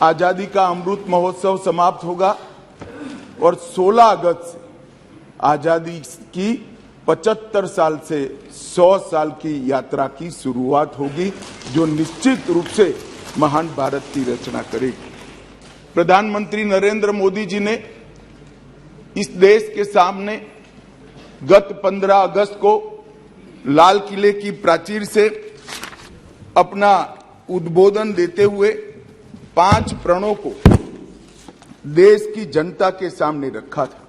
आजादी का अमृत महोत्सव समाप्त होगा और 16 अगस्त से आजादी की 75 साल से 100 साल की यात्रा की शुरुआत होगी, जो निश्चित रूप से महान भारत की रचना करेगी। प्रधानमंत्री नरेंद्र मोदी जी ने इस देश के सामने गत 15 अगस्त को लाल किले की प्राचीर से अपना उद्बोधन देते हुए 5 प्रणों को देश की जनता के सामने रखा था।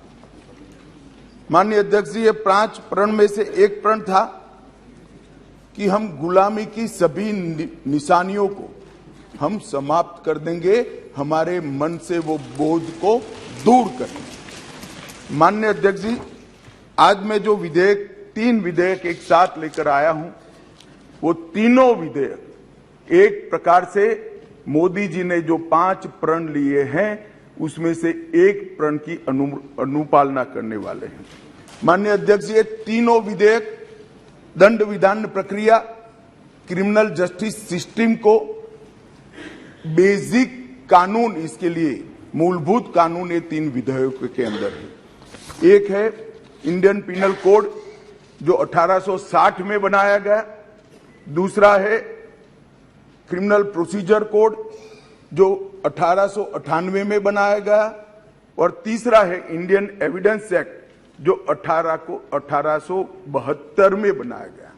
माननीय अध्यक्ष जी, ये 5 प्रण में से एक प्रण था कि हम गुलामी की सभी निशानियों को हम समाप्त कर देंगे, हमारे मन से वो बोझ को दूर करेंगे। माननीय अध्यक्ष जी, आज मैं जो 3 विधेयक एक साथ लेकर आया हूं, वो तीनों विधेयक एक प्रकार से मोदी जी ने जो 5 प्रण लिए हैं उसमें से एक प्रण की अनुपालना करने वाले हैं। माननीय अध्यक्ष जी, ये तीनों विधेयक दंड विधान प्रक्रिया, क्रिमिनल जस्टिस सिस्टम को बेसिक कानून, इसके लिए मूलभूत कानून ये 3 विधेयकों के अंदर है। एक है इंडियन पिनल कोड जो 1860 में बनाया गया, दूसरा है क्रिमिनल प्रोसीजर कोड जो 1898 में बनाया गया, और तीसरा है इंडियन एविडेंस एक्ट जो 1872 में बनाया गया।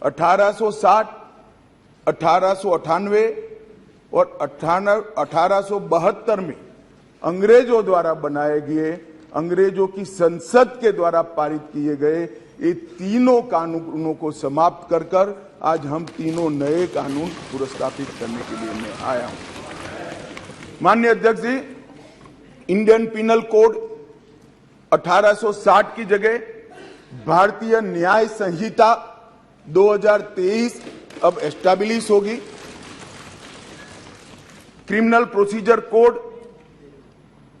1860, 1898 और 1872 में अंग्रेजों द्वारा बनाए गए, अंग्रेजों की संसद के द्वारा पारित किए गए ये तीनों कानूनों को समाप्त कर आज हम तीनों नए कानून पुरस्कृत करने के लिए मैं आया हूं। माननीय अध्यक्ष जी, इंडियन पिनल कोड 1860 की जगह भारतीय न्याय संहिता 2023 अब एस्टैब्लिश होगी। क्रिमिनल प्रोसीजर कोड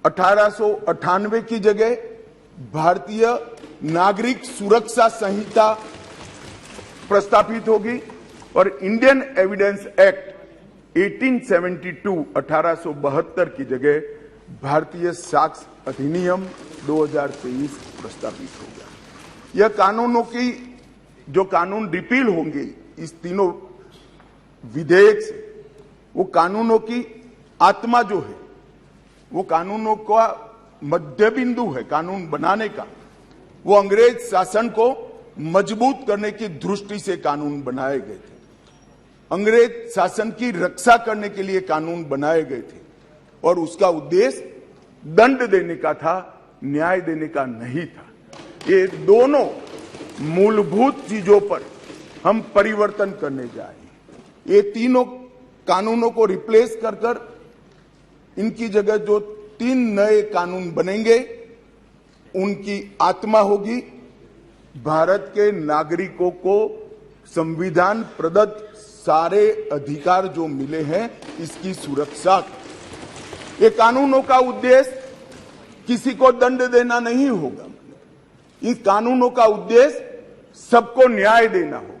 1898 की जगह भारतीय नागरिक सुरक्षा संहिता प्रस्तापित होगी, और इंडियन एविडेंस एक्ट 1872 की जगह भारतीय साक्ष्य अधिनियम 2023 प्रस्तापित होगा। यह कानूनों की जो कानून रिपील होंगे इस तीनों विधेयक से, वो कानूनों की आत्मा जो है, वो कानूनों का मध्य बिंदु है कानून बनाने का, वो अंग्रेज शासन को मजबूत करने की दृष्टि से कानून बनाए गए थे। अंग्रेज शासन की रक्षा करने के लिए कानून बनाए गए थे, और उसका उद्देश्य दंड देने का था, न्याय देने का नहीं था। ये दोनों मूलभूत चीजों पर हम परिवर्तन करने जा रहे हैं। ये तीनों कानूनों को रिप्लेस कर इनकी जगह जो 3 नए कानून बनेंगे, उनकी आत्मा होगी भारत के नागरिकों को संविधान प्रदत्त सारे अधिकार जो मिले हैं इसकी सुरक्षा। ये कानूनों का उद्देश्य किसी को दंड देना नहीं होगा, इन कानूनों का उद्देश्य सबको न्याय देना होगा।